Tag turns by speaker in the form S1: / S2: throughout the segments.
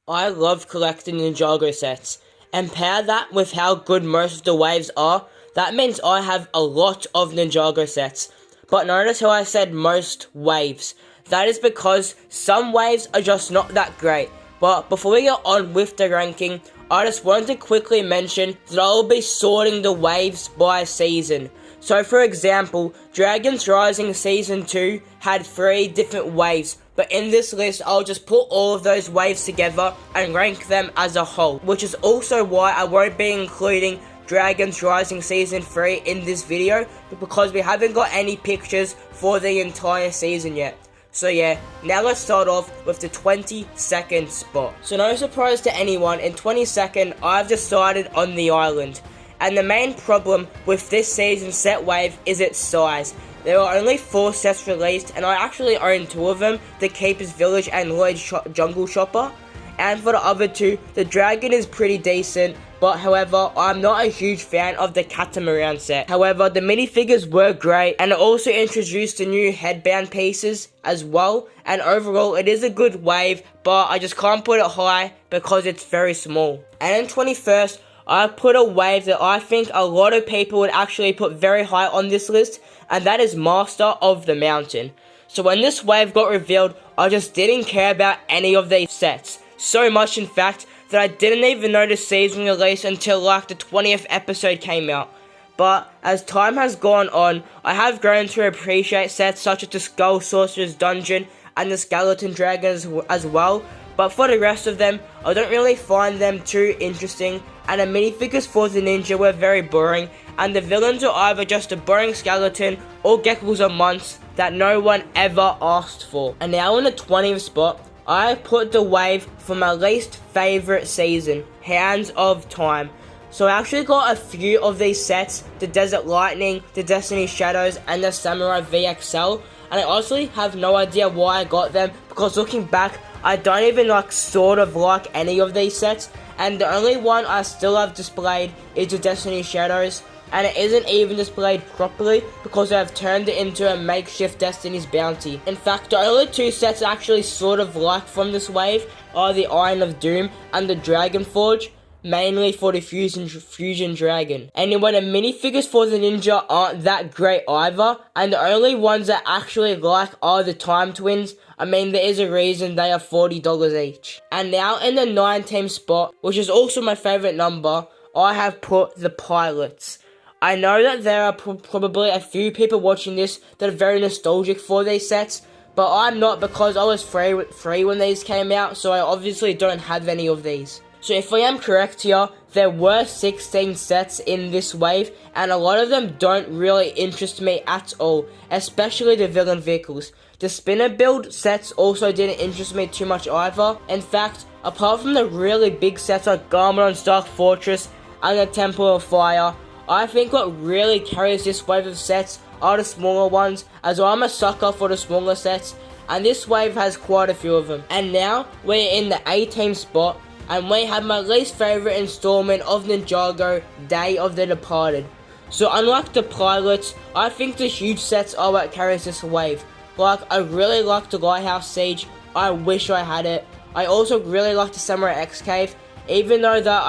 S1: I love collecting Ninjago sets, and pair that with how good most of the waves are, that means I have a lot of Ninjago sets. But notice how I said most waves. That is because some waves are just not that great. But before we get on with the ranking, I just wanted to quickly mention that I will be sorting the waves by season. So for example, Dragons Rising Season 2 had 3 different waves, but in this list I'll just put all of those waves together and rank them as a whole, which is also why I won't be including Dragons Rising Season 3 in this video, because we haven't got any pictures for the entire season yet. So yeah, now let's start off with the 22nd spot. So no surprise to anyone, in 22nd I've decided on the island. And the main problem with this season's set wave is its size. There are only 4 sets released, and I actually own 2 of them, the Keeper's Village and Lloyd's Jungle Shopper. And for the other 2, the Dragon is pretty decent, but however, I'm not a huge fan of the Catamaran set. However, the minifigures were great, and it also introduced the new headband pieces as well, and overall it is a good wave, but I just can't put it high because it's very small. And in 21st, I put a wave that I think a lot of people would actually put very high on this list, and that is Master of the Mountain. So when this wave got revealed, I just didn't care about any of these sets. So much in fact, that I didn't even know the season release until like the 20th episode came out. But as time has gone on, I have grown to appreciate sets such as the Skull Sorcerer's Dungeon and the Skeleton Dragon as well. But for the rest of them, I don't really find them too interesting, and the minifigures for the ninja were very boring, and the villains are either just a boring skeleton or geckos or months that no one ever asked for. And now in the 20th spot, I put the wave for my least favourite season, Hands of Time. So I actually got a few of these sets, the Desert Lightning, the Destiny Shadows, and the Samurai VXL, and I honestly have no idea why I got them, because looking back, I don't even sort of like any of these sets, and the only one I still have displayed is the Destiny Shadows, and it isn't even displayed properly because I've turned it into a makeshift Destiny's Bounty. In fact, the only 2 sets I actually sort of like from this wave are the Iron of Doom and the Dragon Forge, mainly for the Fusion Dragon. Anyway, the minifigures for the ninja aren't that great either, and the only ones I actually like are the Time Twins. I mean, there is a reason they are $40 each. And now in the 19th spot, which is also my favourite number, I have put the Pilots. I know that there are probably a few people watching this that are very nostalgic for these sets, but I'm not, because I was free when these came out, so I obviously don't have any of these. So if I am correct here, there were 16 sets in this wave, and a lot of them don't really interest me at all, especially the villain vehicles. The spinner build sets also didn't interest me too much either. In fact, apart from the really big sets like Garmadon's Dark Fortress and the Temple of Fire, I think what really carries this wave of sets are the smaller ones, as I'm a sucker for the smaller sets, and this wave has quite a few of them. And now, we're in the 18th spot, and we have my least favourite installment of Ninjago, Day of the Departed. So unlike the Pilots, I think the huge sets are what carries this wave. Like, I really like the Lighthouse Siege, I wish I had it. I also really like the Samurai X Cave, even though that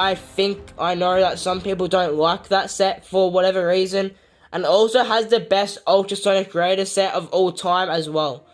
S1: I know that some people don't like that set for whatever reason. And it also has the best Ultrasonic Raider set of all time as well.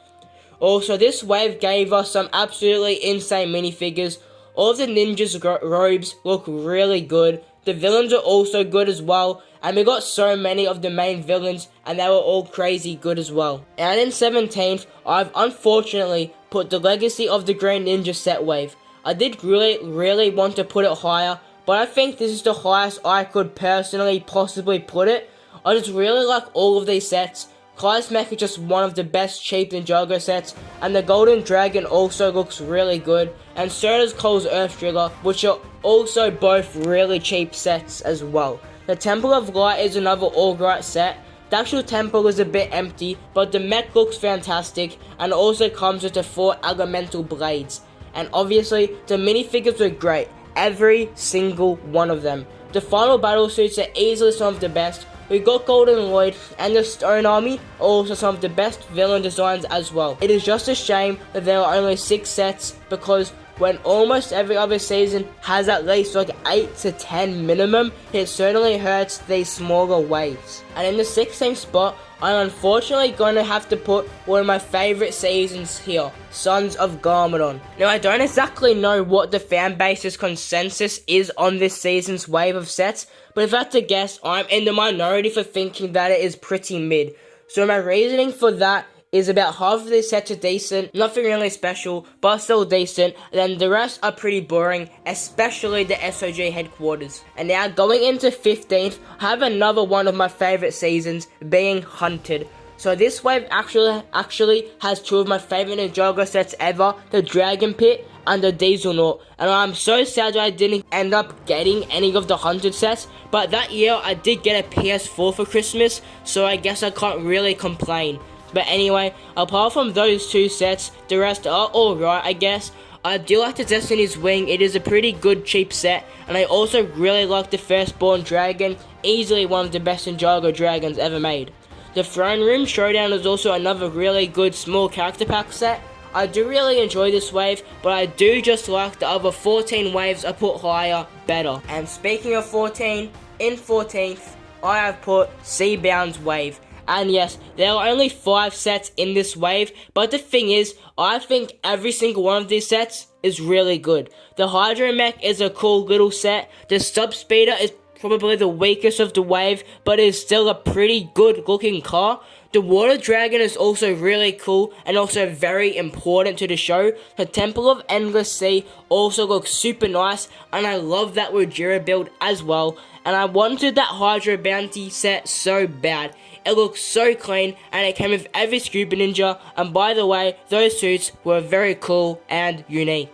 S1: Also, this wave gave us some absolutely insane minifigures. All of the ninjas' robes look really good. The villains are also good as well, and we got so many of the main villains, and they were all crazy good as well. And in 17th, I've unfortunately put the Legacy of the Green Ninja set wave. I did really want to put it higher, but I think this is the highest I could personally possibly put it. I just really like all of these sets. Kai's Mech is just one of the best cheap Ninjago sets, and the Golden Dragon also looks really good, and so does Cole's Earth Trigger, which are also both really cheap sets as well. The Temple of Light is another alright set. The actual temple is a bit empty, but the mech looks fantastic, and it also comes with the 4 elemental blades. And obviously, the minifigures were great, every single one of them. The final battle suits are easily some of the best. We got Golden Lloyd, and the Stone Army are also some of the best villain designs as well. It is just a shame that there are only 6 sets, because when almost every other season has at least like 8 to 10 minimum, it certainly hurts these smaller waves. And in the 16th spot, I'm unfortunately going to have to put one of my favourite seasons here, Sons of Garmadon. Now, I don't exactly know what the fanbase's consensus is on this season's wave of sets, but if I had to guess, I'm in the minority for thinking that it is pretty mid. So my reasoning for that is about half of these sets are decent, nothing really special, but still decent, and then the rest are pretty boring, especially the SOG headquarters. And now going into 15th, I have another one of my favourite seasons, being Hunted. So this wave actually has two of my favourite Ninjago sets ever, the Dragon Pit and the Dieselnaut, and I'm so sad that I didn't end up getting any of the Hunted sets, but that year I did get a PS4 for Christmas, so I guess I can't really complain. But anyway, apart from those two sets, the rest are alright, I guess. I do like the Destiny's Wing, it is a pretty good cheap set, and I also really like the Firstborn Dragon, easily one of the best Ninjago dragons ever made. The Throne Room Showdown is also another really good small character pack set. I do really enjoy this wave, but I do just like the other 14 waves I put higher better. And speaking of 14, in 14th, I have put Seabound's wave. And yes, there are only 5 sets in this wave, but the thing is, I think every single one of these sets is really good. The Hydromech is a cool little set, the Subspeeder is probably the weakest of the wave, but is still a pretty good looking car. The Water Dragon is also really cool and also very important to the show. The Temple of Endless Sea also looks super nice, and I love that Rajira build as well. And I wanted that Hydro Bounty set so bad. It looks so clean, and it came with every Scuba Ninja, and by the way, those suits were very cool and unique.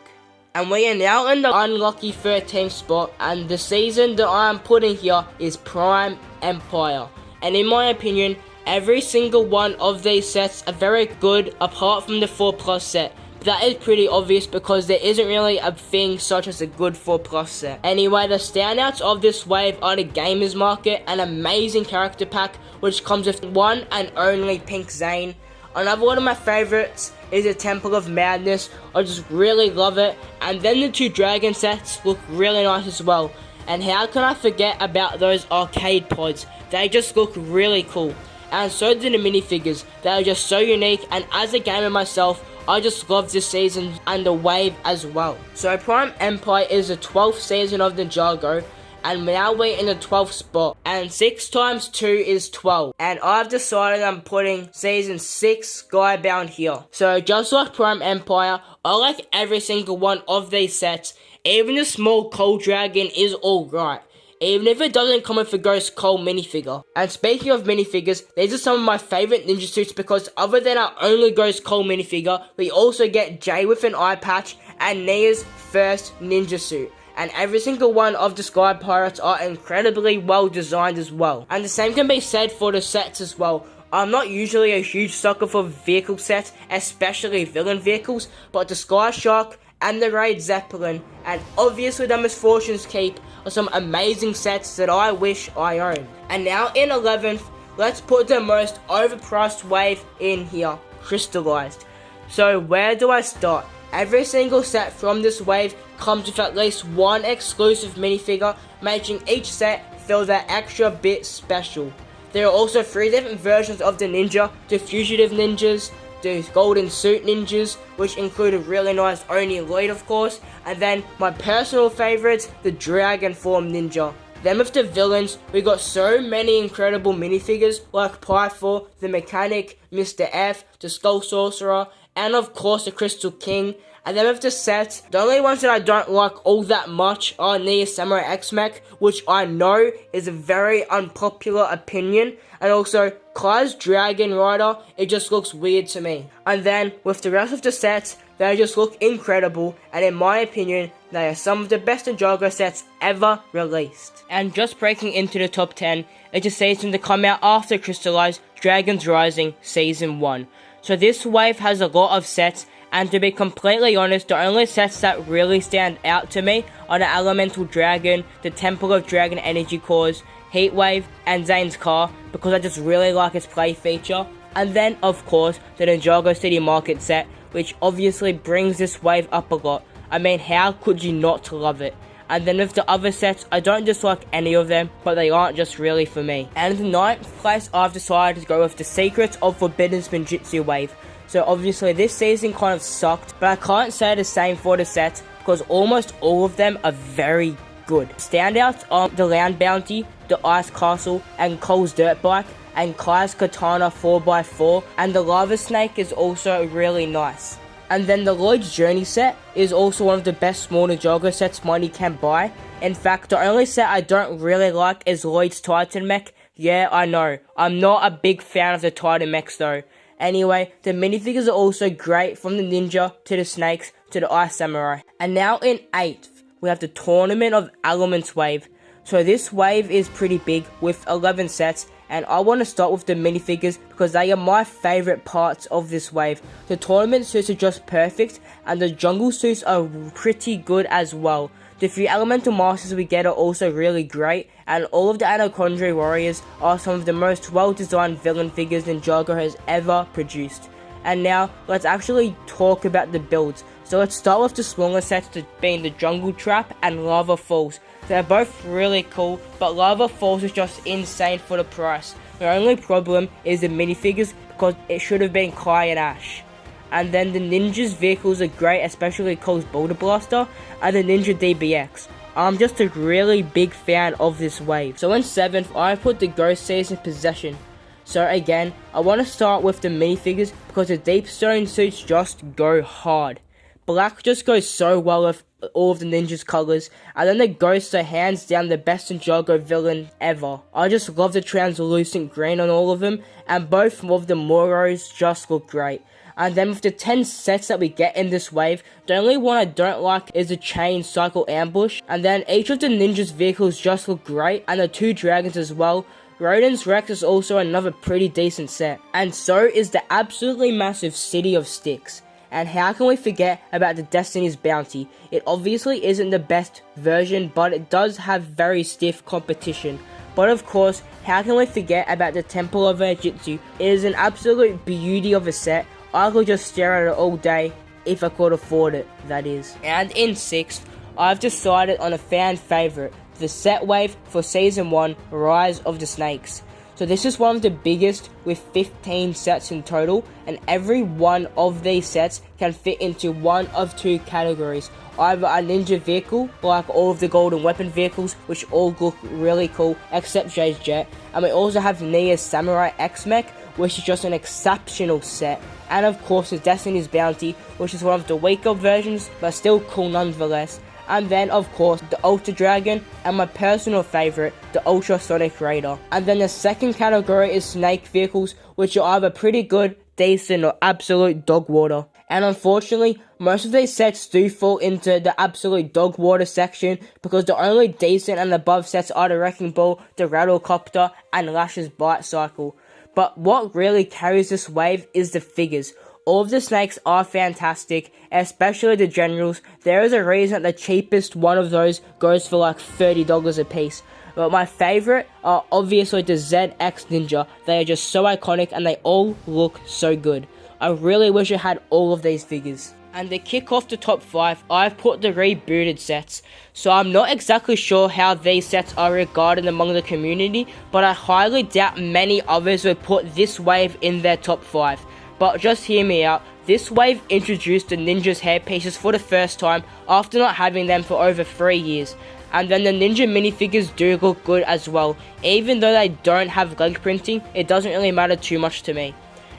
S1: And we are now in the unlucky 13th spot, and the season that I am putting here is Prime Empire. And in my opinion, every single one of these sets are very good apart from the 4+ set. That is pretty obvious because there isn't really a thing such as a good 4+ set. Anyway, the standouts of this wave are the Gamers Market, an amazing character pack which comes with one and only Pink Zane. Another one of my favorites is the Temple of Madness. I just really love it. And then the 2 dragon sets look really nice as well. And how can I forget about those arcade pods? They just look really cool. And so do the minifigures. They are just so unique, and as a gamer myself, I just love this season and the wave as well. So Prime Empire is the 12th season of Ninjago, and now we're in the 12th spot. And 6 times 2 is 12. And I've decided I'm putting season 6 Skybound here. So just like Prime Empire, I like every single one of these sets. Even the small Coal Dragon is alright, even if it doesn't come with a Ghost Coal minifigure. And speaking of minifigures, these are some of my favourite ninja suits because other than our only Ghost Coal minifigure, we also get Jay with an eye patch and Nia's first ninja suit. And every single one of the Sky Pirates are incredibly well designed as well. And the same can be said for the sets as well. I'm not usually a huge sucker for vehicle sets, especially villain vehicles, but the Sky Shark and the Raid Zeppelin, and obviously the Misfortune's Keep, are some amazing sets that I wish I owned. And now in 11th, let's put the most overpriced wave in here, Crystallized. So where do I start? Every single set from this wave comes with at least one exclusive minifigure, making each set feel that extra bit special. There are also 3 different versions of the ninja, the Fugitive Ninjas, the Golden Suit Ninjas, which include a really nice Oni Lloyd of course, and then my personal favourites, the Dragon Form Ninja. Then with the villains, we got so many incredible minifigures like Pythor, the Mechanic, Mr. F, the Skull Sorcerer, and of course the Crystal King. And then with the sets, the only ones that I don't like all that much are Nia Samurai X-Mech, which I know is a very unpopular opinion, and also Kai's Dragon Rider, it just looks weird to me. And then with the rest of the sets, they just look incredible, and in my opinion, they are some of the best Ninjago sets ever released. And just breaking into the top 10, it's a season to come out after Crystallized, Dragons Rising Season 1. So this wave has a lot of sets, and to be completely honest, the only sets that really stand out to me are the Elemental Dragon, the Temple of Dragon Energy Cores, Heatwave, and Zane's car, because I just really like its play feature. And then, of course, the Ninjago City Market set, which obviously brings this wave up a lot. I mean, how could you not love it? And then with the other sets, I don't dislike any of them, but they aren't just really for me. And in the 9th place, I've decided to go with the Secrets of Forbidden Spinjitzu wave. So obviously this season kind of sucked, but I can't say the same for the sets, because almost all of them are very good. Standouts are the Land Bounty, the Ice Castle, and Cole's Dirt Bike, and Kai's Katana 4x4, and the Lava Snake is also really nice. And then the Lloyd's Journey set is also one of the best small Ninjago sets money can buy. In fact, the only set I don't really like is Lloyd's Titan Mech. Yeah, I know, I'm not a big fan of the Titan Mechs though. Anyway, the minifigures are also great, from the Ninja, to the Snakes, to the Ice Samurai. And now in 8th, we have the Tournament of Elements wave. So this wave is pretty big, with 11 sets, and I want to start with the minifigures because they are my favourite parts of this wave. The tournament suits are just perfect, and the jungle suits are pretty good as well. The few elemental masters we get are also really great, and all of the Anacondre warriors are some of the most well designed villain figures Ninjago has ever produced. And now, let's actually talk about the builds. So let's start with the smaller sets, being the Jungle Trap and Lava Falls. They're both really cool, but Lava Falls is just insane for the price. The only problem is the minifigures, because it should have been Kai and Ash. And then the Ninja's vehicles are great, especially Cole's Boulder Blaster and the Ninja DBX. I'm just a really big fan of this wave. So in 7th, I put the Ghost Season Possession. So again, I want to start with the minifigures because the Deep Stone suits just go hard. Black just goes so well with all of the Ninja's colours, and then the Ghosts are hands down the best Ninjago villain ever. I just love the translucent green on all of them, and both of the Moros just look great. And then with the 10 sets that we get in this wave, the only one I don't like is the Chain Cycle Ambush. And then each of the Ninja's vehicles just look great, and the 2 dragons as well. Rodin's Rex is also another pretty decent set. And so is the absolutely massive City of Sticks. And how can we forget about the Destiny's Bounty? It obviously isn't the best version, but it does have very stiff competition. But of course, how can we forget about the Temple of Jitsu? It is an absolute beauty of a set. I could just stare at it all day, if I could afford it, that is. And in 6th, I've decided on a fan favourite, the set wave for Season 1, Rise of the Snakes. So this is one of the biggest, with 15 sets in total, and every one of these sets can fit into one of 2 categories. Either a ninja vehicle, like all of the golden weapon vehicles, which all look really cool, except Jay's Jet. And we also have Nia's Samurai X-Mech, which is just an exceptional set. And of course the Destiny's Bounty, which is one of the weaker versions, but still cool nonetheless. And then of course the Ultra Dragon, and my personal favourite, the Ultrasonic Raider. And then the second category is snake vehicles, which are either pretty good, decent, or absolute dog water. And unfortunately, most of these sets do fall into the absolute dog water section, because the only decent and above sets are the Wrecking Ball, the Rattlecopter, and Lash's Bite Cycle. But what really carries this wave is the figures. All of the snakes are fantastic, especially the generals. There is a reason that the cheapest one of those goes for like $30 a piece. But my favourite are obviously the ZX Ninja. They are just so iconic and they all look so good. I really wish I had all of these figures. And to kick off the top 5, I've put the rebooted sets. So I'm not exactly sure how these sets are regarded among the community, but I highly doubt many others would put this wave in their top 5. But just hear me out, this wave introduced the Ninja's hairpieces for the first time after not having them for over 3 years. And then the Ninja minifigures do look good as well. Even though they don't have leg printing, it doesn't really matter too much to me.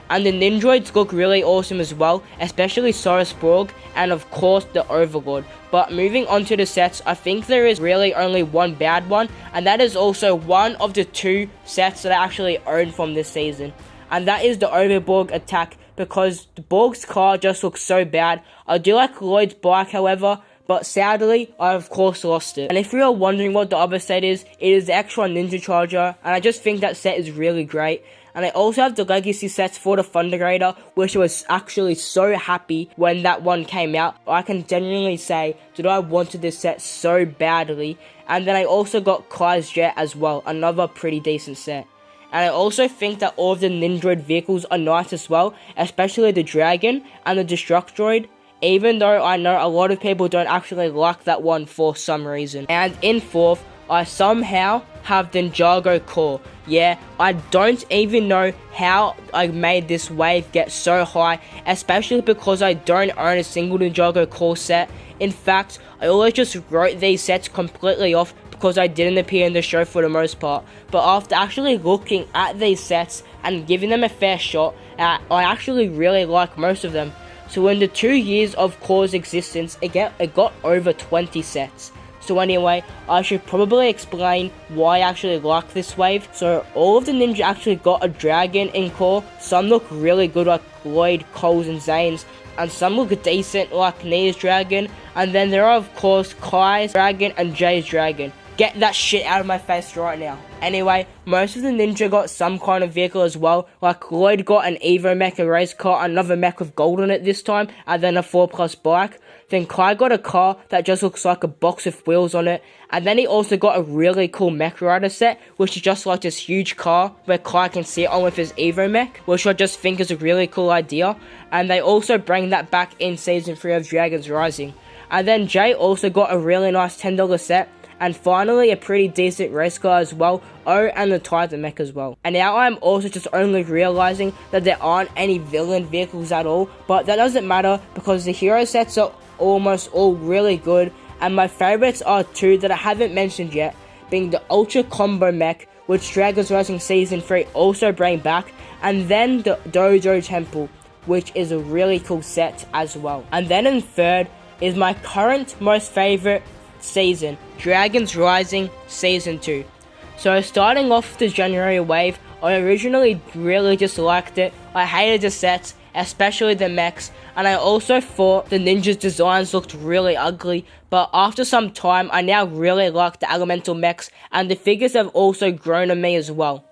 S1: And the Nindroids look really awesome as well, especially Cyrus Borg and of course the Overlord. But moving on to the sets, I think there is really only one bad one, and that is also one of the 2 sets that I actually own from this season. And that is the Overborg attack, because the Borg's car just looks so bad. I do like Lloyd's bike however, but sadly, I of course lost it. And if you're wondering what the other set is, it is the X1 Ninja Charger, and I just think that set is really great. And I also have the Legacy sets for the Thunder Raider, which I was actually so happy when that one came out. I can genuinely say that I wanted this set so badly. And then I also got Kai's Jet as well, another pretty decent set. And I also think that all of the Nindroid vehicles are nice as well, especially the Dragon and the Destructroid. even though I know a lot of people don't actually like that one for some reason. And in 4th, I somehow have the Ninjago core. Yeah, I don't even know how I made this wave get so high, especially because I don't own a single Ninjago core set. In fact, I always just wrote these sets completely off because I didn't appear in the show for the most part. But after actually looking at these sets and giving them a fair shot, I actually really like most of them. So in the 2 years of core's existence, it got over 20 sets. So anyway, I should probably explain why I actually like this wave. So all of the ninja actually got a dragon in core. Some look really good like Lloyd, Cole's and Zane's, and some look decent like Nia's dragon. And then there are of course Kai's dragon and Jay's dragon. Get that shit out of my face right now. Anyway, most of the ninja got some kind of vehicle as well. Like Lloyd got an Evo mech, a race car, another mech with gold on it this time, and then a 4+ bike. Then Kai got a car that just looks like a box with wheels on it. And then he also got a really cool mech rider set, which is just like this huge car where Kai can sit on with his Evo mech, which I just think is a really cool idea. And they also bring that back in Season 3 of Dragons Rising. And then Jay also got a really nice $10 set. And finally, a pretty decent race car as well. Oh, and the Titan mech as well. And now I'm also just only realizing that there aren't any villain vehicles at all. But that doesn't matter because the hero sets are almost all really good. And my favorites are 2 that I haven't mentioned yet, being the Ultra Combo mech, which Dragons Rising Season 3 also bring back. And then the Dojo Temple, which is a really cool set as well. And then in 3rd is my current most favorite season, Dragons Rising Season 2. So starting off the January wave, I originally really disliked it. I hated the sets, especially the mechs, and I also thought the ninjas' designs looked really ugly, but after some time I now really like the elemental mechs, and the figures have also grown on me as well.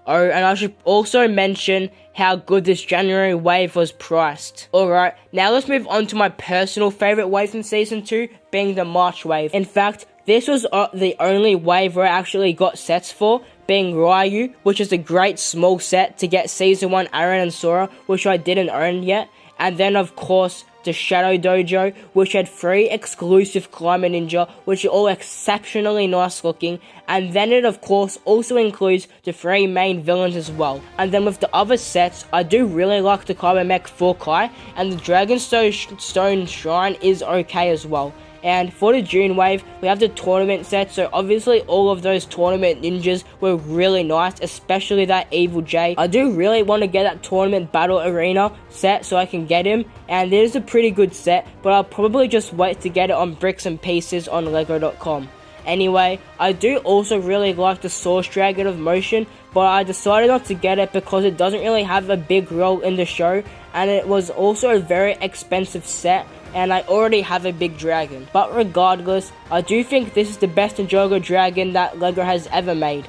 S1: Oh, and I should also mention how good this January wave was priced. Alright, now let's move on to my personal favourite wave from Season 2, being the March wave. In fact, this was the only wave where I actually got sets for, being Ryu, which is a great small set to get Season 1 Aaron and Sora, which I didn't own yet. And then of course, the Shadow Dojo, which had 3 exclusive Climber Ninja, which are all exceptionally nice looking. And then it of course also includes the 3 main villains as well. And then with the other sets, I do really like the Climber Mech for Kai, and the Dragonstone Shrine is okay as well. And for the June wave, we have the tournament set, so obviously all of those tournament ninjas were really nice, especially that Evil J. I do really want to get that tournament battle arena set so I can get him, and it is a pretty good set, but I'll probably just wait to get it on bricks and pieces on lego.com. Anyway, I do also really like the Source Dragon of Motion, but I decided not to get it because it doesn't really have a big role in the show, and it was also a very expensive set, and I already have a big dragon. But regardless, I do think this is the best Ninjago dragon that LEGO has ever made.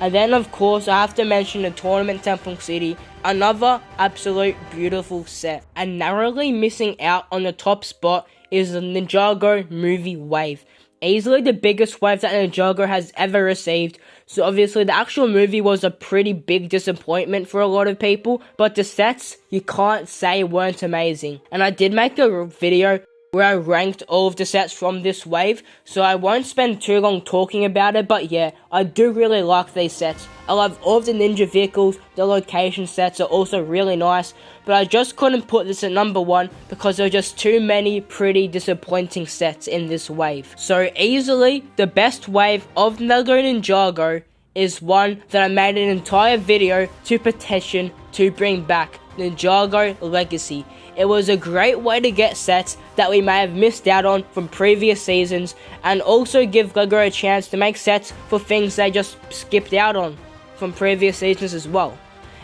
S1: And then of course I have to mention the Tournament Temple City, another absolute beautiful set. And narrowly missing out on the top spot is the Ninjago movie wave. Easily the biggest wave that Ninjago has ever received. So obviously the actual movie was a pretty big disappointment for a lot of people, but the sets, you can't say weren't amazing. And I did make a video where I ranked all of the sets from this wave, so I won't spend too long talking about it, but yeah, I do really like these sets. I love all of the ninja vehicles, the location sets are also really nice, but I just couldn't put this at number 1 because there are just too many pretty disappointing sets in this wave. So easily, the best wave of LEGO Ninjago is one that I made an entire video to petition to bring back, Ninjago Legacy. It was a great way to get sets that we may have missed out on from previous seasons, and also give LEGO a chance to make sets for things they just skipped out on from previous seasons as well.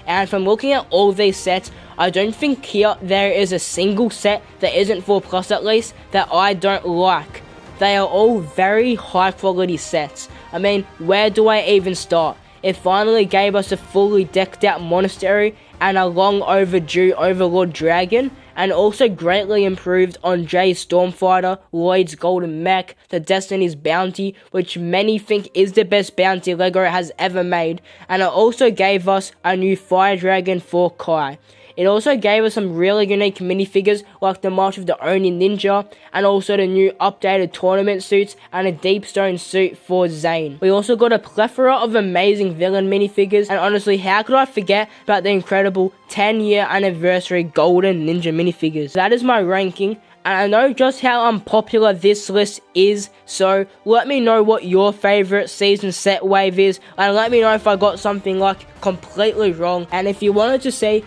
S1: And from looking at all these sets, I don't think here there is a single set that isn't 4+ at least that I don't like. They are all very high quality sets. I mean, where do I even start? It finally gave us a fully decked out monastery and a long overdue Overlord Dragon, and also greatly improved on Jay's Stormfighter, Lloyd's Golden Mech, the Destiny's Bounty, which many think is the best bounty LEGO has ever made, and it also gave us a new Fire Dragon for Kai. It also gave us some really unique minifigures like the March of the Oni Ninja, and also the new updated tournament suits and a deep stone suit for Zane. We also got a plethora of amazing villain minifigures, and honestly, how could I forget about the incredible 10-year anniversary golden ninja minifigures? That is my ranking, and I know just how unpopular this list is, so let me know what your favorite season set wave is, and let me know if I got something like completely wrong. And if you wanted to see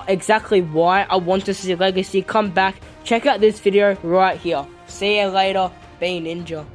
S1: exactly why I want to see Legacy come back, check out this video right here. See you later, be Ninja.